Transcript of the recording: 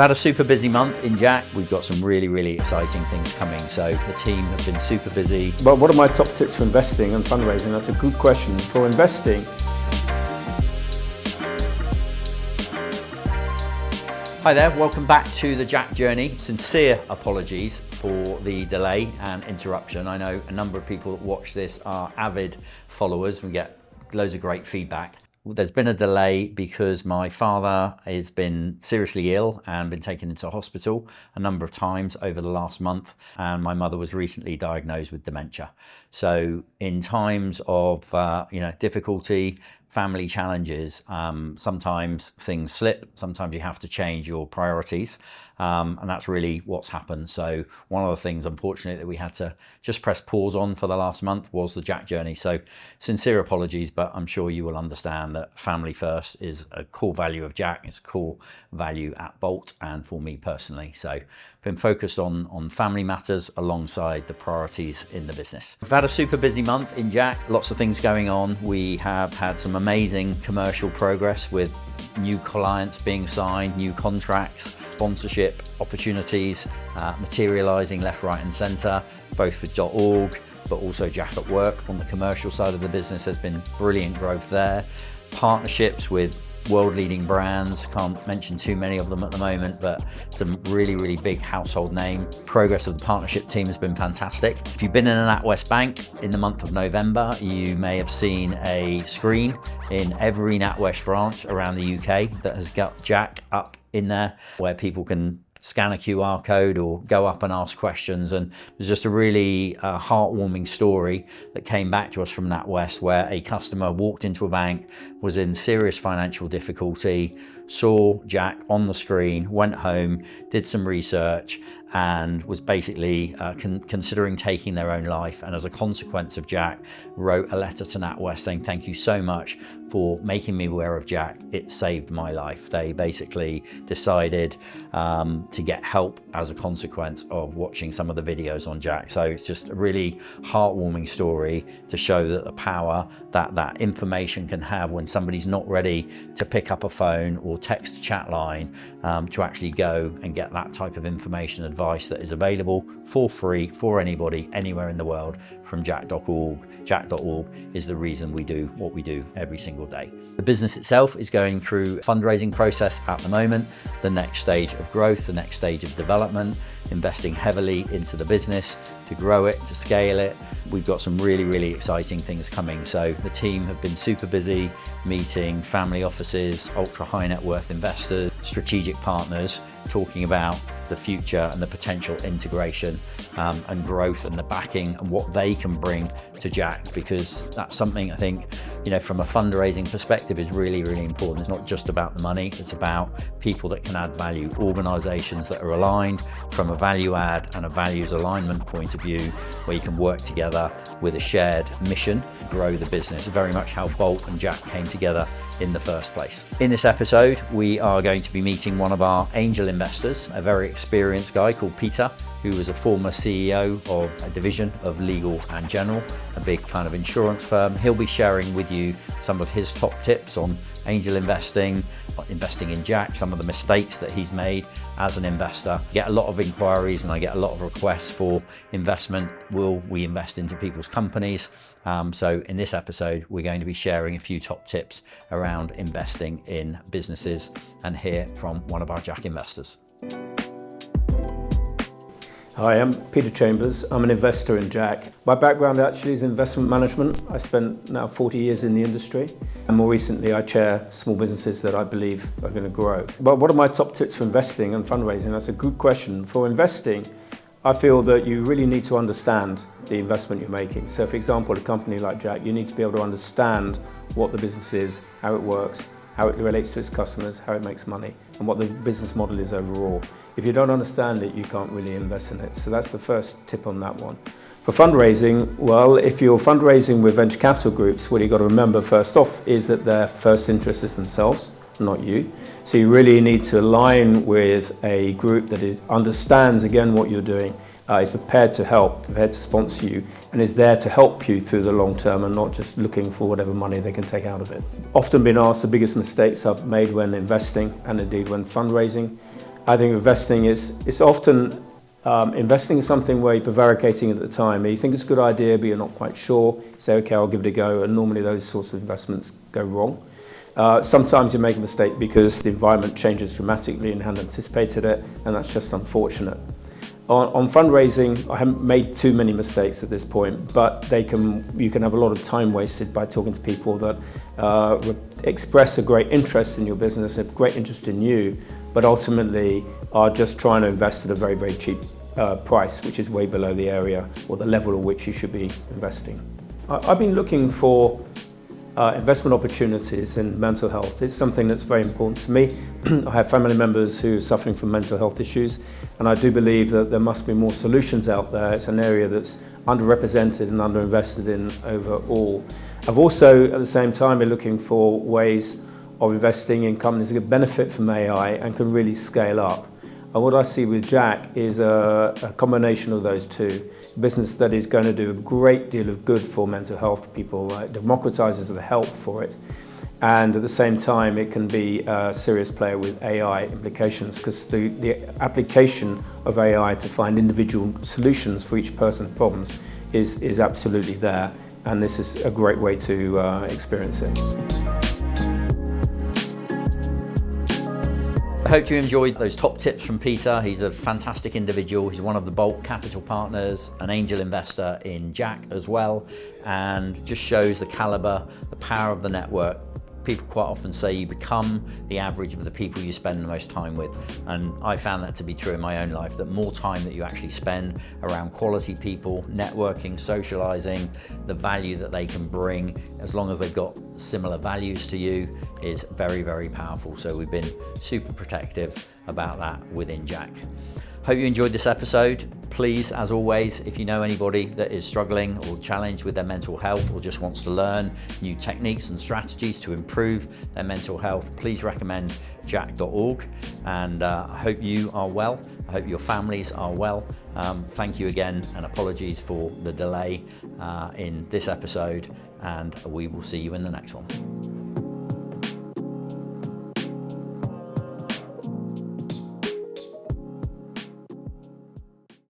had a super busy month in JAAQ. We've got some really exciting things coming. So the team have been super busy. But what are my top tips for investing and fundraising? That's a good question. For investing, Hi there, welcome back to the JAAQ Journey. Sincere apologies for the delay and interruption. I know a number of people that watch this are avid followers. We get loads of great feedback. There's been a delay because my father has been seriously ill and been taken into hospital a number of times over the last month, and my mother was recently diagnosed with dementia. So in times of difficulty, family challenges, sometimes things slip, sometimes you have to change your priorities, and that's really what's happened. So one of the things, unfortunately, that we had to just press pause on for the last month was the JAAQ Journey. So sincere apologies, but I'm sure you will understand that family first is a core value of JAAQ. It's a core value at Bolt and for me personally. So I've been focused on family matters alongside the priorities in the business. We've had a super busy month in JAAQ, lots of things going on. We have had some amazing commercial progress with new clients being signed, new contracts, sponsorship opportunities materializing left, right and center, both for .org, but also JAAQ at Work on the commercial side of the business. There's been brilliant growth there. Partnerships with world-leading brands, can't mention too many of them at the moment, but some really big household name. Progress of the partnership team has been fantastic. If you've been in a NatWest bank in the month of November, you may have seen a screen in every NatWest branch around the UK that has got JAAQ up in there, where people can scan a QR code or go up and ask questions. And there's just a really heartwarming story that came back to us from NatWest, where a customer walked into a bank, was in serious financial difficulty, saw JAAQ on the screen, went home, did some research, and was basically considering taking their own life. And as a consequence of JAAQ, wrote a letter to NatWest saying, thank you so much for making me aware of JAAQ. It saved my life. They basically decided to get help as a consequence of watching some of the videos on JAAQ. So it's just a really heartwarming story to show that the power that information can have when somebody's not ready to pick up a phone or text a chat line, to actually go and get that type of information advice that is available for free for anybody anywhere in the world from JAAQ.org. JAAQ.org is the reason we do what we do every single day. The business itself is going through a fundraising process at the moment, the next stage of growth, the next stage of development, investing heavily into the business to grow it, to scale it. We've got some really exciting things coming. So the team have been super busy meeting family offices, ultra high net worth investors, strategic partners, talking about the future and the potential integration and growth and the backing and what they can bring to JAAQ, because that's something I think, from a fundraising perspective is really important. It's not just about the money, it's about people that can add value, organizations that are aligned from a value add and a values alignment point of view, where you can work together with a shared mission, grow the business. Very much how Bolt and JAAQ came together in the first place. In this episode, we are going to be meeting one of our angel investors, a very experienced guy called Peter, who was a former CEO of a division of Legal and General, a big kind of insurance firm. He'll be sharing with you some of his top tips on angel investing in JAAQ, some of the mistakes that he's made as an investor. I get a lot of inquiries and I get a lot of requests for investment. Will we invest into people's companies? So in this episode, we're going to be sharing a few top tips around investing in businesses and hear from one of our JAAQ investors. Hi, I'm Peter Chambers. I'm an investor in JAAQ. My background actually is investment management. I spent now 40 years in the industry, and more recently I chair small businesses that I believe are going to grow. But what are my top tips for investing and fundraising? That's a good question. For investing, I feel that you really need to understand the investment you're making. So for example, a company like JAAQ, you need to be able to understand what the business is, how it works, how it relates to its customers, how it makes money, and what the business model is overall. If you don't understand it, you can't really invest in it. So that's the first tip on that one. For fundraising, well, if you're fundraising with venture capital groups, what you've got to remember first off is that their first interest is themselves, not you. So you really need to align with a group that understands, again, what you're doing, is prepared to help, prepared to sponsor you, and is there to help you through the long term and not just looking for whatever money they can take out of it. Often been asked the biggest mistakes I've made when investing and indeed when fundraising. I think investing it's often investing is something where you're prevaricating at the time. You think it's a good idea, but you're not quite sure. You say, okay, I'll give it a go. And normally those sorts of investments go wrong. Sometimes you make a mistake because the environment changes dramatically and you hadn't anticipated it, and that's just unfortunate. On fundraising, I haven't made too many mistakes at this point, but you can have a lot of time wasted by talking to people that express a great interest in your business, a great interest in you, but ultimately are just trying to invest at a very, very cheap price, which is way below the area or the level at which you should be investing. I've been looking for investment opportunities in mental health. It's something that's very important to me. I have family members who are suffering from mental health issues, and I do believe that there must be more solutions out there. It's an area that's underrepresented and underinvested in overall. I've also, at the same time, been looking for ways of investing in companies that can benefit from AI and can really scale up. And what I see with JAAQ is a combination of those two. A business that is going to do a great deal of good for mental health people, democratizes the help for it. And at the same time, it can be a serious player with AI implications, because the application of AI to find individual solutions for each person's problems is absolutely there. And this is a great way to experience it. I hope you enjoyed those top tips from Peter. He's a fantastic individual. He's one of the bulk capital partners, an angel investor in JAAQ as well, and just shows the caliber, the power of the network. People quite often say you become the average of the people you spend the most time with. And I found that to be true in my own life, that more time that you actually spend around quality people, networking, socializing, the value that they can bring, as long as they've got similar values to you, is very, very powerful. So we've been super protective about that within JAAQ. Hope you enjoyed this episode. Please, as always, if you know anybody that is struggling or challenged with their mental health or just wants to learn new techniques and strategies to improve their mental health, please recommend JAAQ.org. And I hope you are well. I hope your families are well. Thank you again, and apologies for the delay in this episode, and we will see you in the next one.